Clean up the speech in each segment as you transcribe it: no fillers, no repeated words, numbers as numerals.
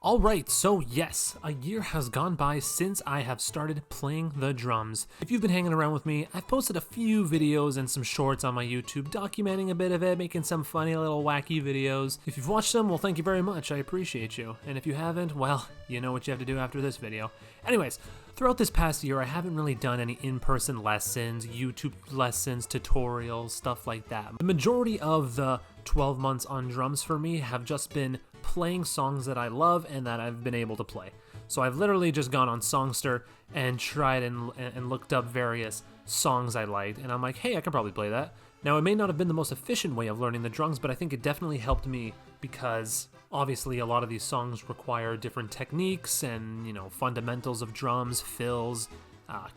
Alright, so yes, a year has gone by since I have started playing the drums. If you've been hanging around with me, I've posted a few videos and some shorts on my YouTube documenting a bit of it, making some funny little wacky videos. If you've watched them, well, thank you very much, I appreciate you. And if you haven't, well, you know what you have to do after this video. Anyways, throughout this past year, I haven't really done any in-person lessons, YouTube lessons, tutorials, stuff like that. The majority of the 12 months on drums for me have just been playing songs that I love and that I've been able to play. So I've literally just gone on Songster and tried and looked up various songs I liked, and I'm like, hey, I can probably play that. Now, it may not have been the most efficient way of learning the drums, but I think it definitely helped me because obviously a lot of these songs require different techniques and, fundamentals of drums, fills,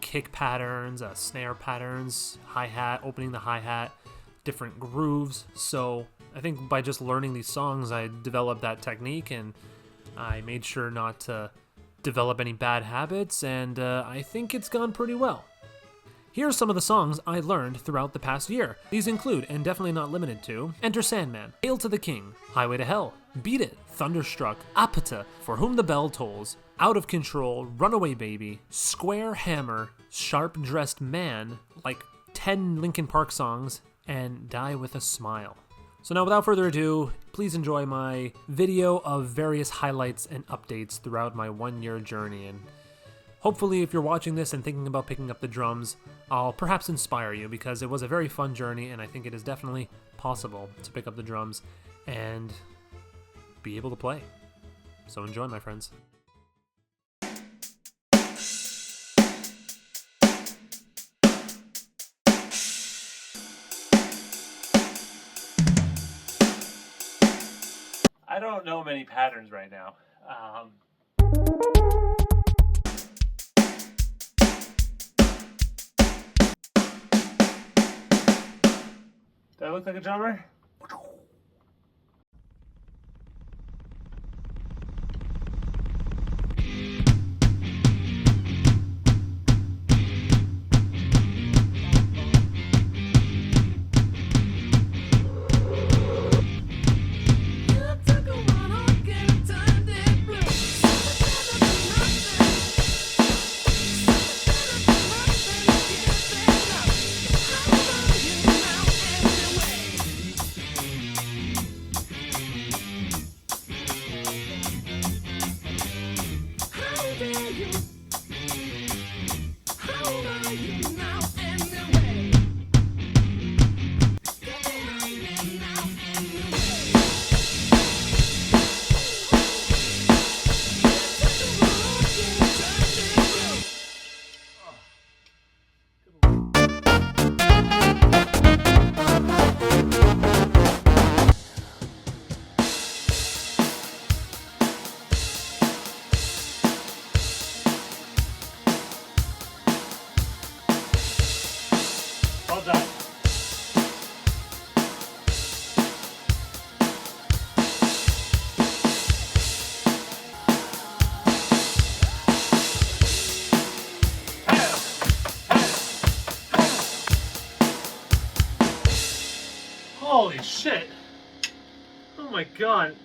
kick patterns, snare patterns, hi-hat, opening the hi-hat, different grooves. So I think by just learning these songs, I developed that technique, and I made sure not to develop any bad habits, and I think it's gone pretty well. Here are some of the songs I learned throughout the past year. These include, and definitely not limited to, Enter Sandman, Hail to the King, Highway to Hell, Beat It, Thunderstruck, Apata, For Whom the Bell Tolls, Out of Control, Runaway Baby, Square Hammer, Sharp Dressed Man, like 10 Linkin Park songs, and Die With a Smile. So now, without further ado, please enjoy my video of various highlights and updates throughout my 1-year journey, and hopefully if you're watching this and thinking about picking up the drums, I'll perhaps inspire you, because it was a very fun journey, and I think it is definitely possible to pick up the drums and be able to play. So enjoy, my friends. I don't know many patterns right now. Do I look like a drummer? Well done. Holy shit! Oh my god!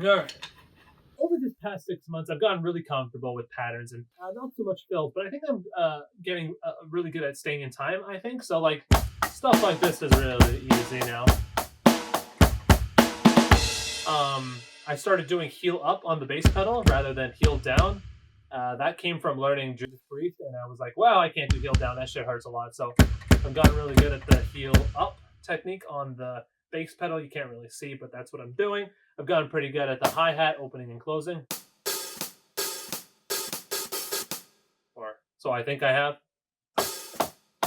All right. Over this past 6 months, I've gotten really comfortable with patterns and not so much fills, but I think I'm getting really good at staying in time. I think so. Like stuff like this is really easy now. I started doing heel up on the bass pedal rather than heel down. That came from learning Judas Priest, and I was like, wow, I can't do heel down. That shit hurts a lot. So I've gotten really good at the heel up technique on the bass pedal. You can't really see, but that's what I'm doing. I've gotten pretty good at the hi-hat opening and closing. Or so I think I have.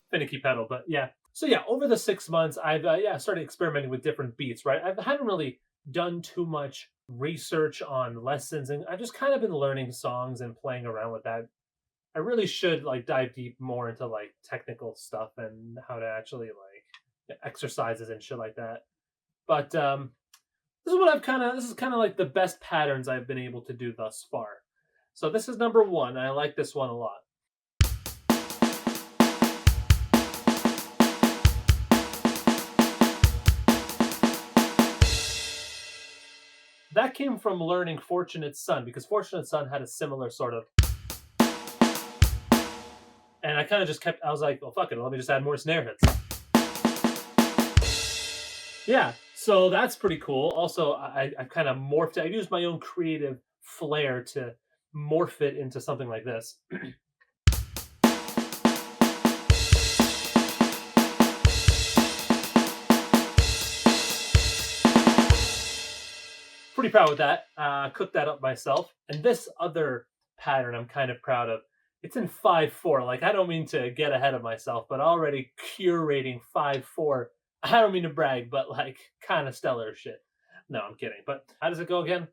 Finicky pedal, but yeah. So yeah, over the 6 months, I've started experimenting with different beats, right? I haven't really done too much research on lessons, and I've just kind of been learning songs and playing around with that. I really should like dive deep more into like technical stuff and how to actually like exercises and shit like that. But this is what this is kind of like the best patterns I've been able to do thus far. So this is number one. I like this one a lot. That came from learning Fortunate Son, because Fortunate Son had a similar sort of. And I kind of just kept, I was like, well, fuck it, let me just add more snare hits. Yeah, so that's pretty cool. Also, I kind of morphed it. I used my own creative flair to morph it into something like this. Pretty proud with that. Cooked that up myself. And this other pattern I'm kind of proud of. It's in 5/4. Like, I don't mean to get ahead of myself, but already curating 5/4. I don't mean to brag, but like kind of stellar shit. No, I'm kidding. But how does it go again?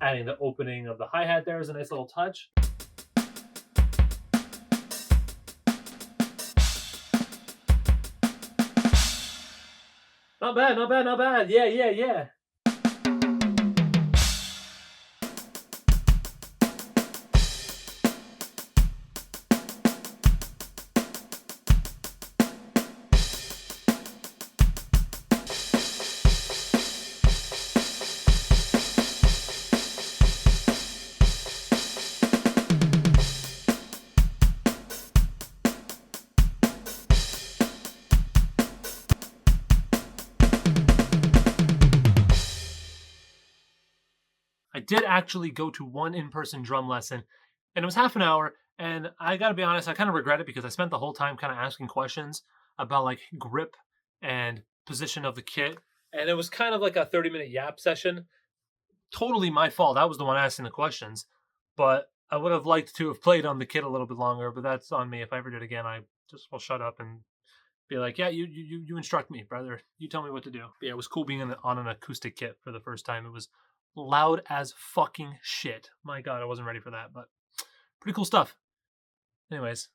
Adding the opening of the hi-hat there is a nice little touch. Not bad, not bad, not bad. Yeah, yeah, yeah. I did actually go to one in-person drum lesson, and it was half an hour. And I gotta be honest, I kind of regret it because I spent the whole time kind of asking questions about like grip and position of the kit. And it was kind of like a 30-minute yap session. Totally my fault. I was the one asking the questions. But I would have liked to have played on the kit a little bit longer, but that's on me. If I ever did it again, I just will shut up and be like, yeah, you instruct me, brother. You tell me what to do. But yeah, it was cool being on an acoustic kit for the first time. It was loud as fucking shit. My God, I wasn't ready for that, but pretty cool stuff. Anyways.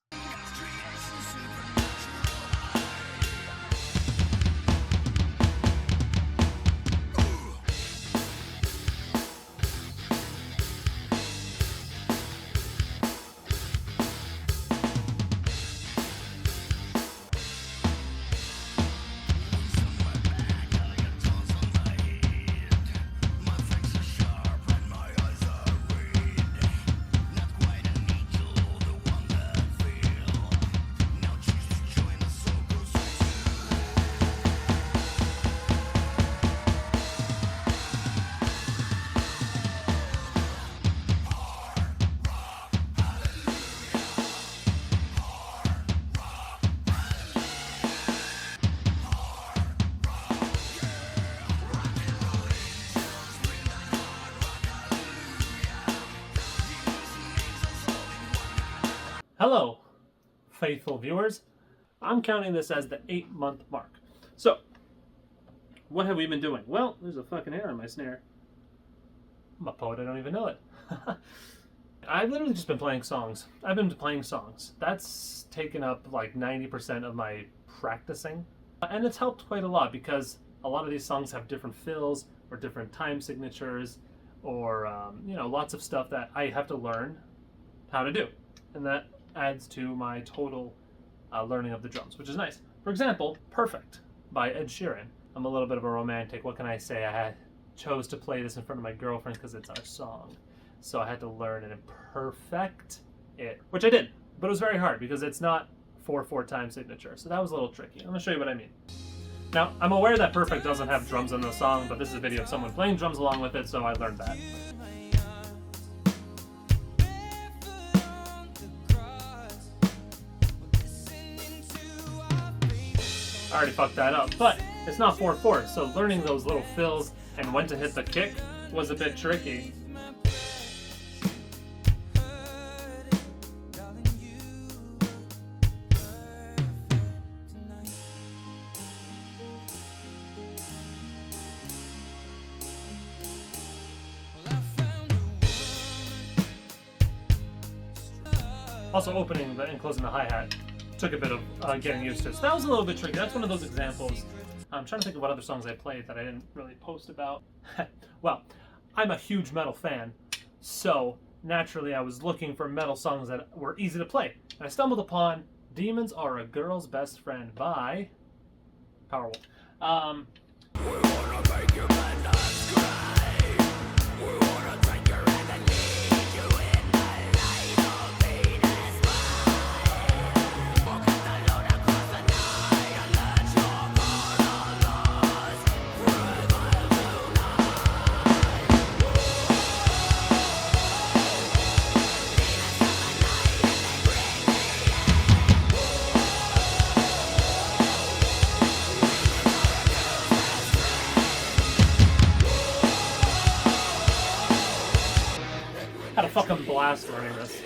Hello, faithful viewers. I'm counting this as the 8-month mark. So, what have we been doing? Well, there's a fucking hair in my snare. I'm a poet, I don't even know it. I've literally just been playing songs. I've been playing songs. That's taken up like 90% of my practicing. And it's helped quite a lot because a lot of these songs have different fills or different time signatures or, lots of stuff that I have to learn how to do. and that adds to my total learning of the drums, which is nice. For example, Perfect by Ed Sheeran. I'm a little bit of a romantic. What can I say? I chose to play this in front of my girlfriend because it's our song. So I had to learn it and perfect it, which I did. But it was very hard because it's not 4/4 time signature. So that was a little tricky. I'm going to show you what I mean. Now, I'm aware that Perfect doesn't have drums in the song, but this is a video of someone playing drums along with it, so I learned that. I already fucked that up, but it's not 4/4, so learning those little fills and when to hit the kick was a bit tricky. Also, opening and closing the hi-hat took a bit of getting used to. So that was a little bit tricky. That's one of those examples. I'm trying to think of what other songs I played that I didn't really post about. Well, I'm a huge metal fan, so naturally I was looking for metal songs that were easy to play. And I stumbled upon Demons Are a Girl's Best Friend by Powerwolf. We wanna make your madness cry. We wanna take your hand and lead you in the light of Venus fire. Walk alone across the night and let your colors rival Had a fucking blast learning this.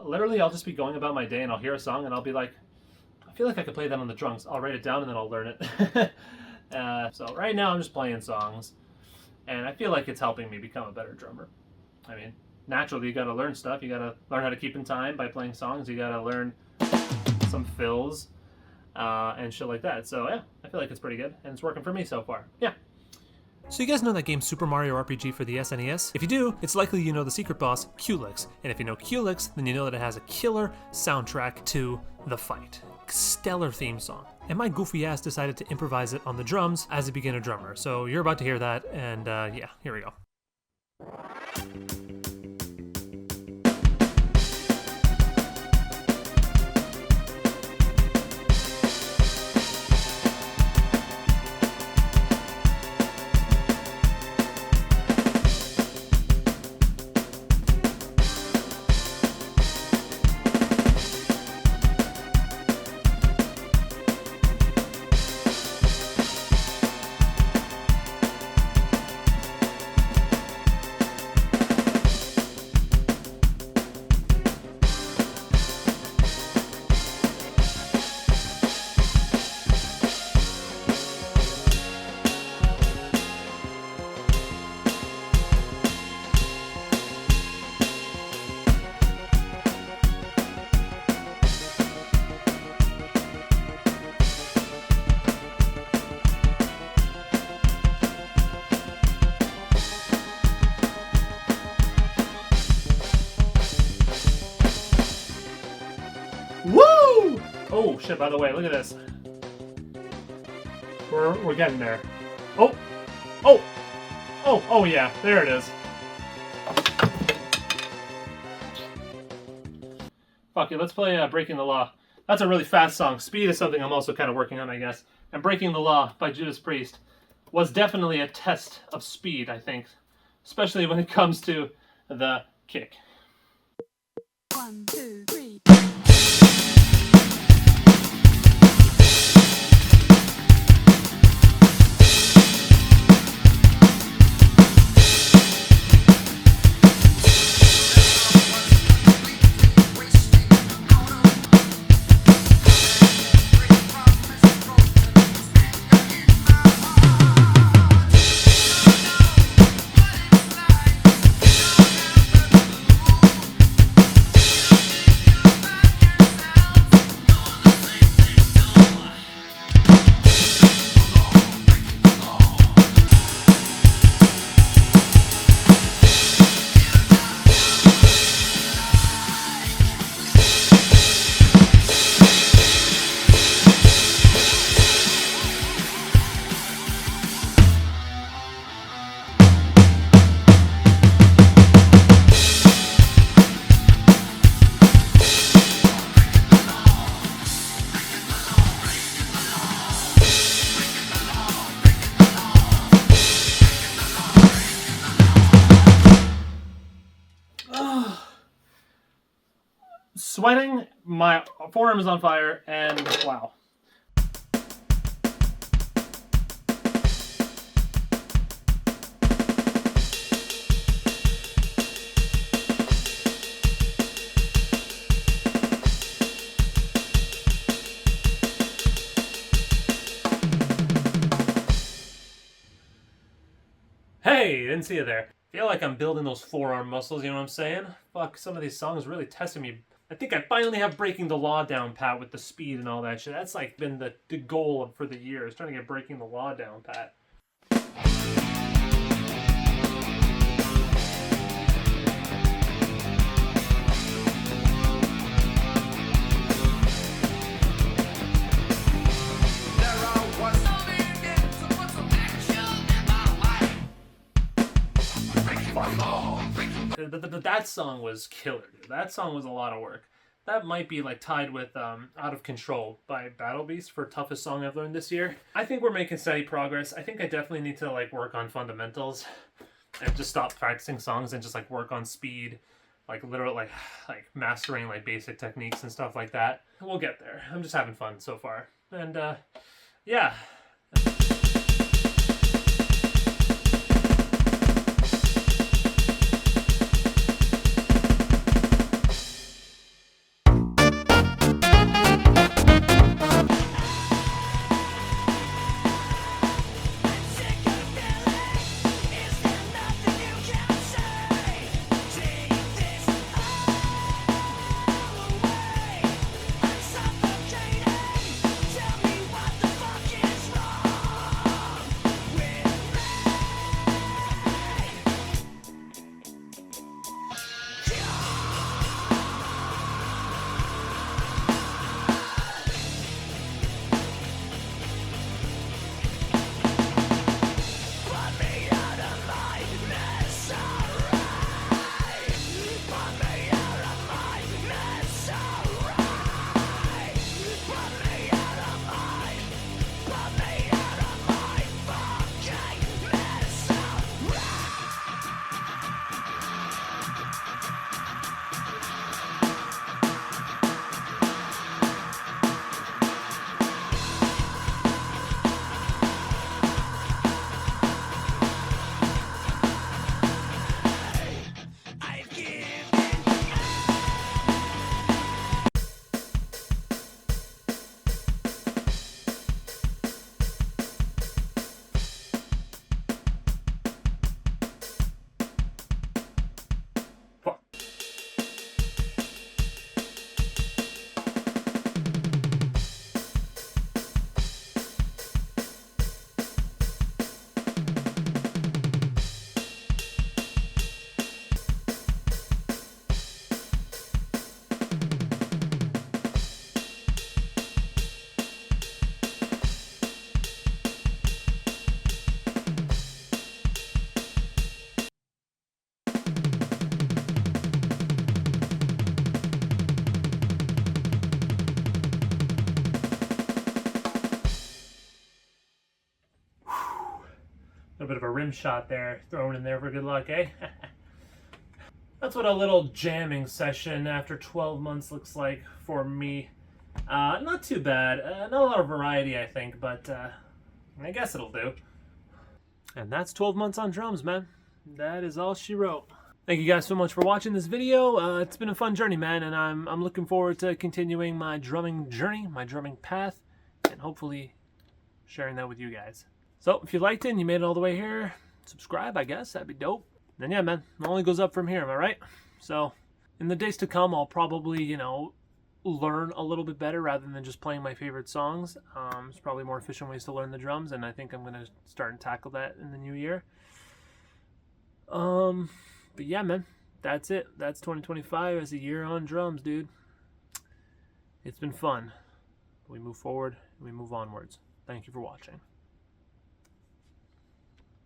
Literally, I'll just be going about my day and I'll hear a song and I'll be like, I feel like I could play that on the drums. I'll write it down and then I'll learn it. So right now I'm just playing songs and I feel like it's helping me become a better drummer. I mean, naturally you gotta learn stuff. You gotta learn how to keep in time by playing songs. You gotta learn some fills and shit like that. So yeah, I feel like it's pretty good and it's working for me so far. Yeah. So you guys know that game Super Mario RPG for the SNES? If you do, it's likely you know the secret boss, Culex. And if you know Culex, then you know that it has a killer soundtrack to the fight. Stellar theme song. And my goofy ass decided to improvise it on the drums as a beginner drummer. So you're about to hear that, and yeah, here we go. Woo! Oh shit, by the way, look at this. We're getting there. Oh! Oh! Oh, oh yeah, there it is. Fuck it, let's play Breaking the Law. That's a really fast song. Speed is something I'm also kind of working on, I guess. And Breaking the Law by Judas Priest was definitely a test of speed, I think. Especially when it comes to the kick. 1, 2, 3. sweating, my forearm is on fire, and wow. Hey, didn't see you there. Feel like I'm building those forearm muscles, you know what I'm saying? Fuck, some of these songs really testing me. I think I finally have Breaking the Law down pat with the speed and all that shit. That's like been the goal for the years, trying to get Breaking the Law down pat. That song was killer, dude. That song was a lot of work. That might be like tied with Out of Control by Battle Beast for toughest song I've learned this year. I think we're making steady progress. I think I definitely need to like work on fundamentals and just stop practicing songs and just like work on speed, like literal like mastering like basic techniques and stuff like that. We'll get there. I'm just having fun so far. And yeah. A bit of a rim shot there, thrown in there for good luck, eh? That's what a little jamming session after 12 months looks like for me. Not too bad. Not a lot of variety, I think, but I guess it'll do. And that's 12 months on drums, man. That is all she wrote. Thank you guys so much for watching this video. It's been a fun journey, man, and I'm looking forward to continuing my drumming journey, my drumming path, and hopefully sharing that with you guys. So if you liked it and you made it all the way here, subscribe, I guess. That'd be dope. And yeah, man, it only goes up from here, am I right? So in the days to come, I'll probably, learn a little bit better rather than just playing my favorite songs. There's probably more efficient ways to learn the drums, and I think I'm going to start and tackle that in the new year. But yeah, man, that's it. That's 2025 as a year on drums, dude. It's been fun. We move forward and we move onwards. Thank you for watching.